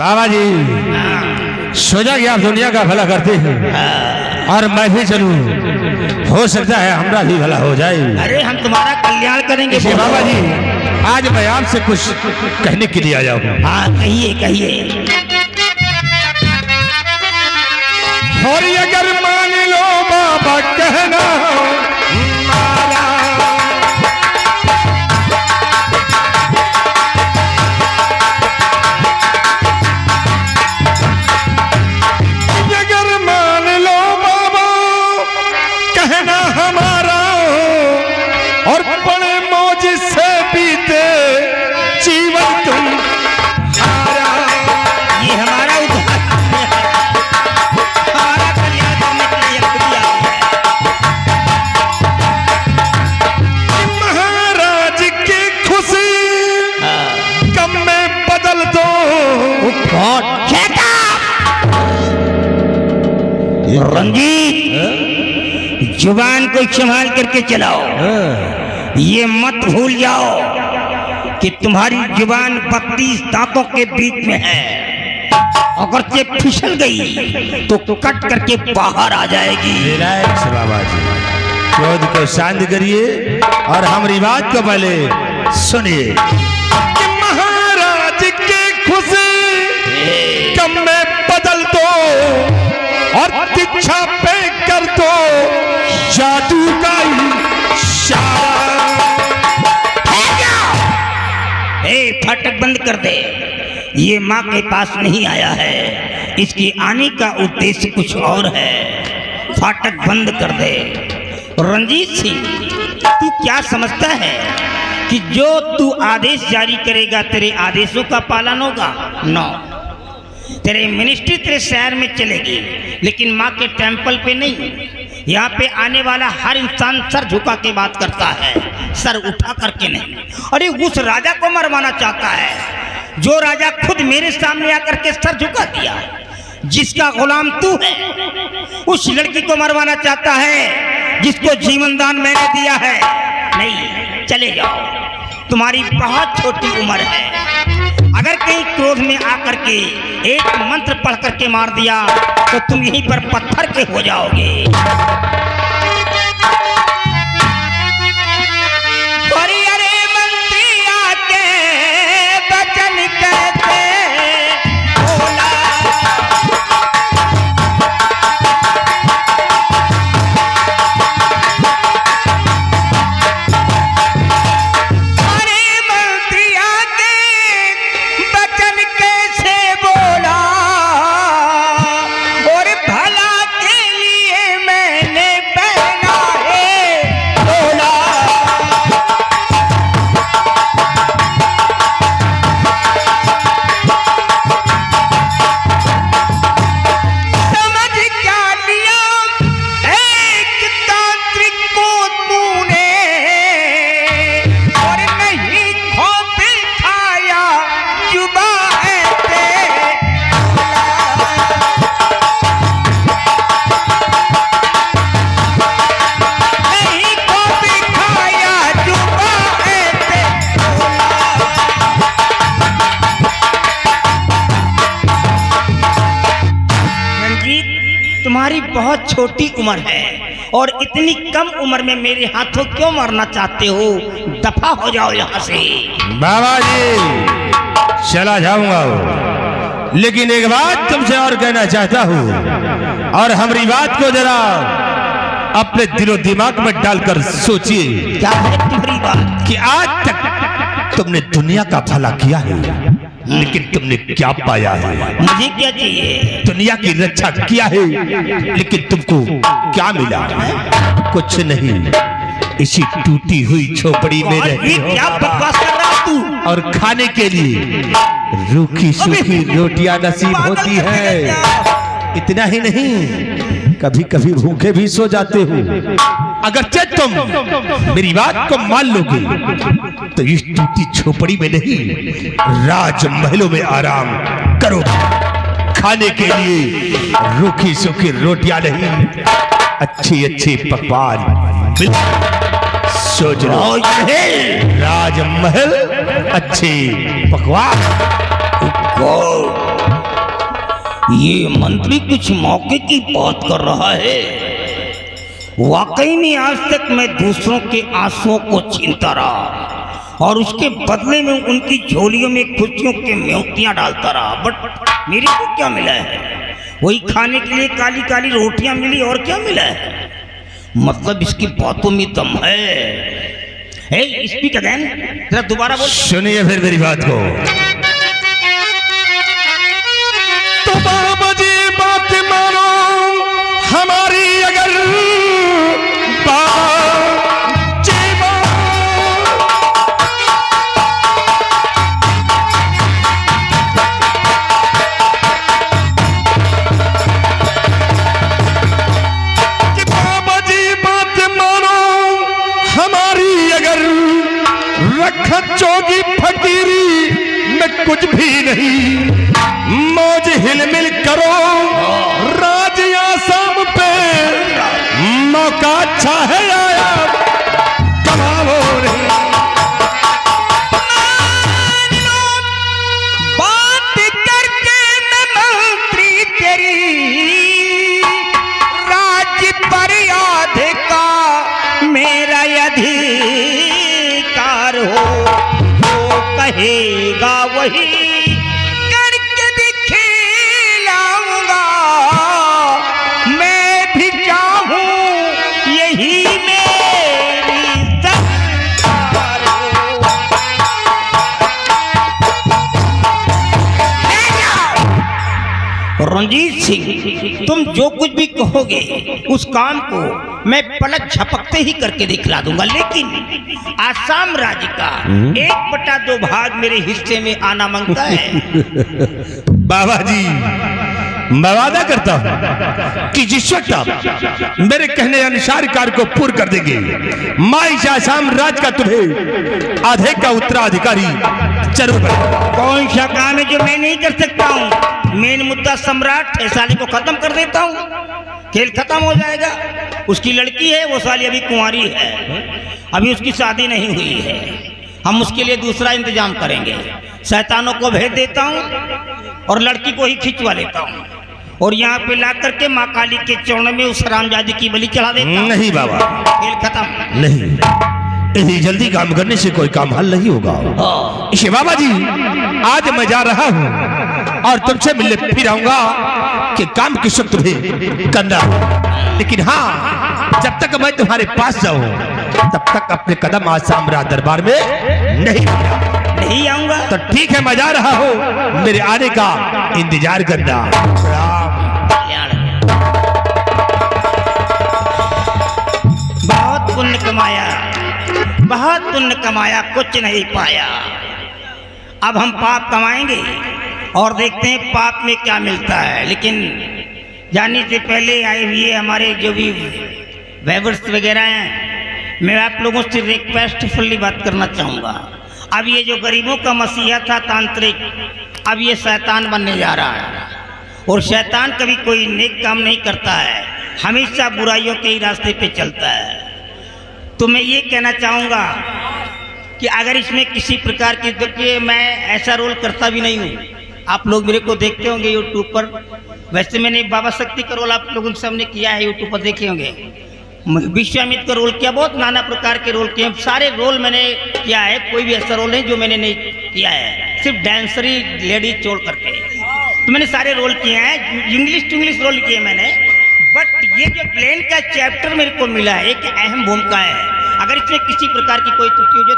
बाबा जी सोचा कि आप दुनिया का भला करते हैं और मैं भी चलूं, हो सकता है हमारा भी भला हो जाए। अरे हम तुम्हारा कल्याण करेंगे बाबा जी आज मैं आपसे कुछ कहने के लिए आया हूँ। हाँ कहिए कहिए। और अगर मान लो बाबा कहना मारा, अगर मान लो बाबा कहना हमारा और बड़े मौज से बीते जीवन तुम ये हमारा हमारा कल्याण करने के लिए खुद ही आए हैं। महाराज की खुशी कम में बदल दो। रंजीत जुबान को संभाल करके चलाओ, ये मत भूल जाओ कि तुम्हारी जुबान 32 दांतों के बीच में है, अगर ये फिसल गई तो कट करके बाहर आ जाएगी। रिलैक्स बाबा जी, क्रोध को शांत करिए और हमारी बात को पहले सुनिए कि महाराज की खुशी कम में बदल दो और दीक्षा पे कर दो जादू का इशारा। फाटक बंद कर दे, ये माँ के पास नहीं आया है, इसके आने का उद्देश्य कुछ और है। फाटक बंद कर दे। रंजीत सिंह तू क्या समझता है कि जो तू आदेश जारी करेगा तेरे आदेशों का पालन होगा? नो, तेरे मिनिस्ट्री तेरे शहर में चलेगी लेकिन माँ के टेंपल पे नहीं। यहाँ पे आने वाला हर इंसान सर झुका के बात करता है, सर उठा करके नहीं। अरे उस राजा को मरवाना चाहता है जो राजा खुद मेरे सामने आकर के सर झुका दिया, जिसका गुलाम तू है। उस लड़की को मरवाना चाहता है जिसको जीवन दान मैंने दिया है। नहीं, चले जाओ, तुम्हारी बहुत छोटी उम्र है। अगर कहीं क्रोध में आकर के एक मंत्र पढ़ करके मार दिया तो तुम यहीं पर पत्थर के हो जाओगे। अरे मंत्री आके वचन कहते बोला, तुम्हारी बहुत छोटी उम्र है और इतनी कम उम्र में मेरे हाथों क्यों मरना चाहते हो? दफा हो जाओ यहाँ से। बाबा जी चला जाऊंगा, लेकिन एक बात तुमसे और कहना चाहता हूँ और हमारी बात को जरा अपने दिलो दिमाग में डालकर सोचिए। क्या है तुम्हारी बात? कि आज तक तुमने दुनिया का भला किया है लेकिन तुमने क्या पाया है? मुझे क्या चाहिए? दुनिया की रक्षा किया है लेकिन तुमको क्या मिला? कुछ नहीं, इसी टूटी हुई झोपड़ी में रहती हो। क्या बकवास कर रहा तू? और खाने के लिए रूखी सूखी रोटियां नसीब होती है। इतना ही नहीं, कभी कभी भूखे भी सो जाते हो। अगर तुम मेरी बात को मान लोगे तो इस टूटी झोपड़ी में नहीं, राजमहलों में आराम करो। खाने के लिए रूखी सूखी रोटियां नहीं, अच्छी अच्छी पकवान सोच लो। राजमहल, अच्छे पकवान। ये मंत्री कुछ मौके की बात कर रहा है। वाकई में आज तक मैं दूसरों के आंसुओं को छीनता रहा और उसके बदले में उनकी झोलियों में खुशियों के म्योतियां डालता रहा, बट मेरे को क्या मिला है? वही खाने के लिए काली काली रोटियां मिली, और क्या मिला है? मतलब इसकी बातों में दम है। स्पीक अगेन, जरा दोबारा बोल। सुनिए फिर मेरी बात को। तो बाबा जी बात मानो हमारी, अगर जोगी फकीरी में कुछ भी नहीं, मौज हिलमिल करो राज आसाम पे, मौका अच्छा है आया कमाओ रे। बात करके मैं मंत्री तेरी राज्य पर अधिकार मेरा अधिकार हो, कहेगा वही करके दिखलाऊंगा, मैं भी चाहूं यही मेरी सरकार हो। रंजीत सिंह, तुम जो कुछ भी कहोगे उस काम को मैं पलक झपकते ही करके दिखला दूंगा, लेकिन आसाम राज्य का 1/2 भाग मेरे हिस्से में आना मांगता है। बाबा जी, मैं वादा करता हूं कि जिस वक्त आप मेरे कहने अनुसार कार्य को पूर्ण कर देंगे, मैं इस आसाम राज्य का तुम्हें आधे का उत्तराधिकारी जरूर बनाऊंगा। कौन सा काम है जो मैं नहीं कर सकता हूँ? मेन मुद्दा सम्राट है, साली को खत्म कर देता हूँ, खेल खत्म हो जाएगा। उसकी लड़की है, वो साली अभी कुंवारी है, अभी उसकी शादी नहीं हुई है। हम उसके लिए दूसरा इंतजाम करेंगे, शैतानों को भेज देता हूँ और लड़की को ही खिंचवा लेता हूँ और यहाँ पे ला करके माँ काली के चरणों में उस हरामजादी की बलि चढ़ा देता हूँ। नहीं बाबा, खेल खत्म। नहीं, इतनी जल्दी काम करने से कोई काम हल नहीं होगा। इसे बाबा जी, आज मैं जा रहा हूँ और तुमसे मिलने फिर आऊंगा कि काम किस वक्त तुम्हें करना हो, लेकिन हाँ, जब तक मैं तुम्हारे पास जाऊं तब तक अपने कदम आसाम राज दरबार में नहीं आऊंगा। तो ठीक है, मैं जा रहा हूँ, मेरे आने का इंतजार करना। बहुत पुण्य कमाया, बहुत पुण्य कमाया, कुछ नहीं पाया। अब हम पाप कमाएंगे और देखते हैं पाप में क्या मिलता है। लेकिन जाने से पहले आए हुए हमारे जो भी वेवर्स वगैरह हैं, मैं आप लोगों से रिक्वेस्टफुली बात करना चाहूँगा। अब ये जो गरीबों का मसीहा था तांत्रिक, अब ये शैतान बनने जा रहा है और शैतान कभी कोई नेक काम नहीं करता है, हमेशा बुराइयों के ही रास्ते पे चलता है। तो मैं ये कहना चाहूँगा कि अगर इसमें किसी प्रकार की, देखिए मैं ऐसा रोल करता भी नहीं हूँ, आप लोग मेरे को देखते होंगे यूट्यूब पर। वैसे मैंने बाबा शक्ति का रोल आप लोगों के सामने किया है, यूट्यूब पर देखे होंगे। विश्वामित्र का रोल किया, बहुत नाना प्रकार के रोल किए, सारे रोल मैंने किया है, कोई भी ऐसा रोल नहीं जो मैंने नहीं किया है, सिर्फ डांसरी लेडी छोड़ करके। तो मैंने सारे रोल किए हैं, इंग्लिश टू इंग्लिश रोल किए मैंने। बट ये जो प्लेन का चैप्टर मेरे को मिला है, एक अहम भूमिका है। अगर इसमें किसी प्रकार की कोई त्रुटि हो, जो